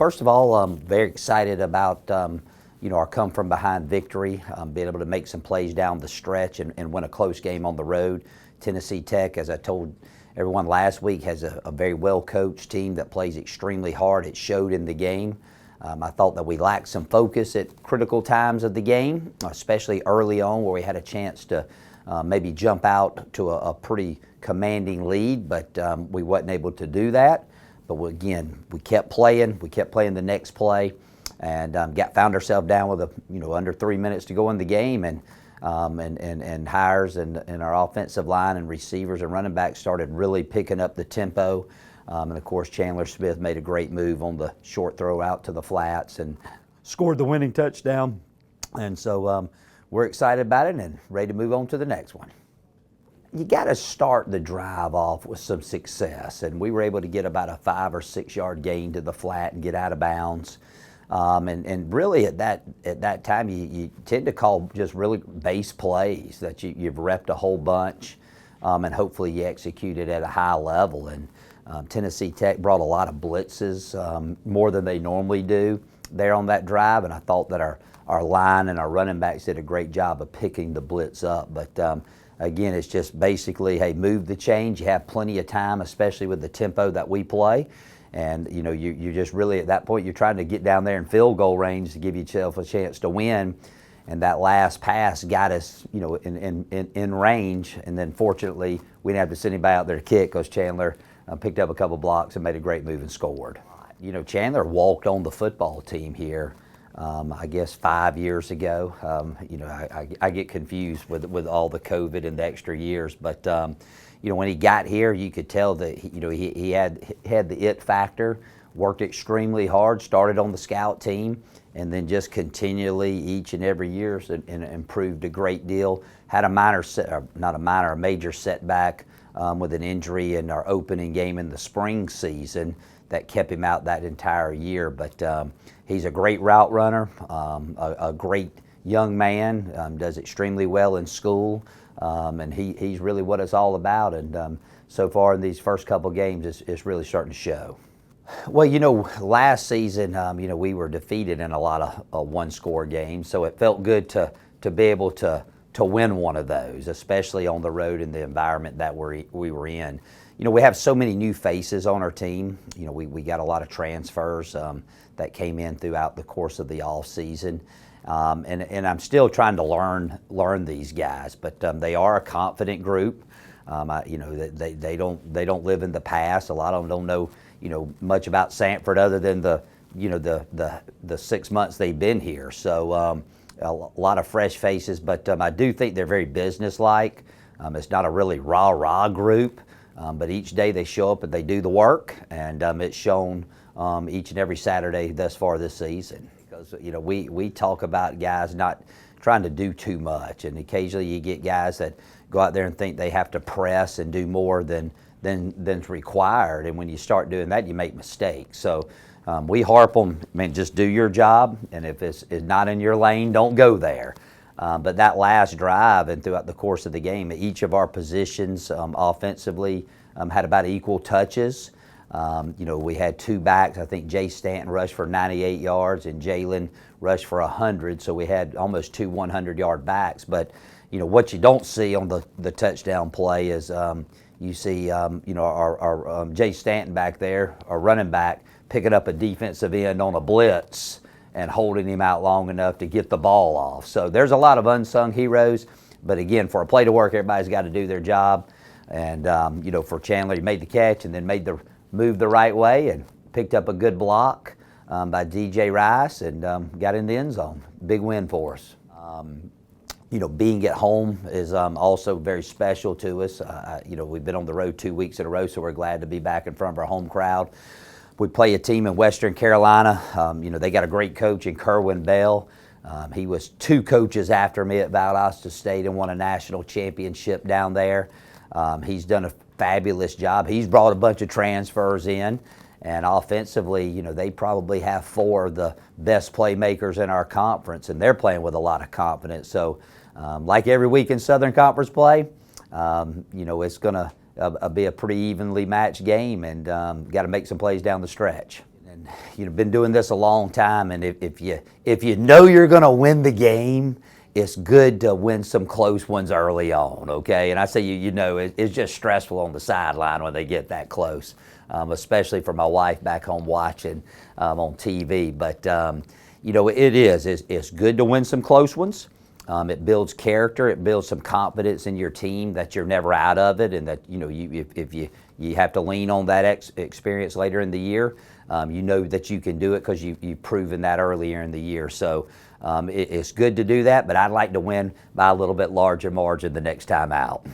First of all, I'm very excited about our come from behind victory, being able to make some plays down the stretch and win a close game on the road. Tennessee Tech, as I told everyone last week, has a very well coached team that plays extremely hard. It showed in the game. I thought that we lacked some focus at critical times of the game, especially early on where we had a chance to maybe jump out to a pretty commanding lead, but we wasn't able to do that. But we kept playing. We kept playing the next play, and found ourselves down with under 3 minutes to go in the game, and Hires and our offensive line and receivers and running backs started really picking up the tempo. And of course, Chandler Smith made a great move on the short throw out to the flats and scored the winning touchdown. And so we're excited about it and ready to move on to the next one. You got to start the drive off with some success, and we were able to get about a 5 or 6 yard gain to the flat and get out of bounds. And really at that time you tend to call just really base plays that you've repped a whole bunch, and hopefully you executed at a high level. And Tennessee Tech brought a lot of blitzes, more than they normally do there on that drive, and I thought that our line and our running backs did a great job of picking the blitz up. But again, it's just basically, hey, move the chains. You have plenty of time, especially with the tempo that we play. And you just really at that point you're trying to get down there in field goal range to give yourself a chance to win. And that last pass got us in range. And then fortunately we didn't have to send anybody out there to kick because Chandler picked up a couple blocks and made a great move and scored. Chandler walked on the football team here. I guess 5 years ago. I get confused with all the COVID and the extra years, but when he got here, you could tell that he had the it factor. Worked extremely hard. Started on the scout team, and then just continually each and every year and improved a great deal. Had a major setback with an injury in our opening game in the spring season that kept him out that entire year. But he's a great route runner, a great young man, does extremely well in school, and he's really what it's all about. And so far in these first couple games, it's really starting to show. Well, last season, we were defeated in a lot of one-score games, so it felt good to be able to win one of those, especially on the road in the environment that we were in. We have so many new faces on our team. We got a lot of transfers that came in throughout the course of the off season, and I'm still trying to learn these guys. But they are a confident group. They don't live in the past. A lot of them don't know much about Sanford other than the 6 months they've been here. So a lot of fresh faces, but I do think they're very businesslike. It's not a really rah-rah group. But each day they show up and they do the work, and it's shown each and every Saturday thus far this season. Because we talk about guys not trying to do too much, and occasionally you get guys that go out there and think they have to press and do more than's required, and when you start doing that, you make mistakes. So we harp on, just do your job, and if it's not in your lane, don't go there. But that last drive and throughout the course of the game, each of our positions offensively had about equal touches. We had two backs. I think Jay Stanton rushed for 98 yards and Jalen rushed for 100, so we had almost two 100-yard backs. But what you don't see on the touchdown play is you see our Jay Stanton back there, our running back, picking up a defensive end on a blitz and holding him out long enough to get the ball off. So there's a lot of unsung heroes, but again, for a play to work, everybody's got to do their job. And for Chandler, he made the catch and then made the move the right way and picked up a good block by DJ Rice and got in the end zone. Big win for us. Being at home is also very special to us. We've been on the road 2 weeks in a row, so we're glad to be back in front of our home crowd. We play a team in Western Carolina. They got a great coach in Kerwin Bell. He was 2 coaches after me at Valdosta State and won a national championship down there. He's done a fabulous job. He's brought a bunch of transfers in, and offensively, they probably have 4 of the best playmakers in our conference, and they're playing with a lot of confidence. So, like every week in Southern Conference play, it's going to be a pretty evenly matched game, and got to make some plays down the stretch. And been doing this a long time, and if you know you're going to win the game, it's good to win some close ones early on, okay? And I say it's just stressful on the sideline when they get that close, especially for my wife back home watching on TV. But it's good to win some close ones. It builds character. It builds some confidence in your team that you're never out of it, and that if you have to lean on that experience later in the year, you know that you can do it because you've proven that earlier in the year. So it's good to do that, but I'd like to win by a little bit larger margin the next time out.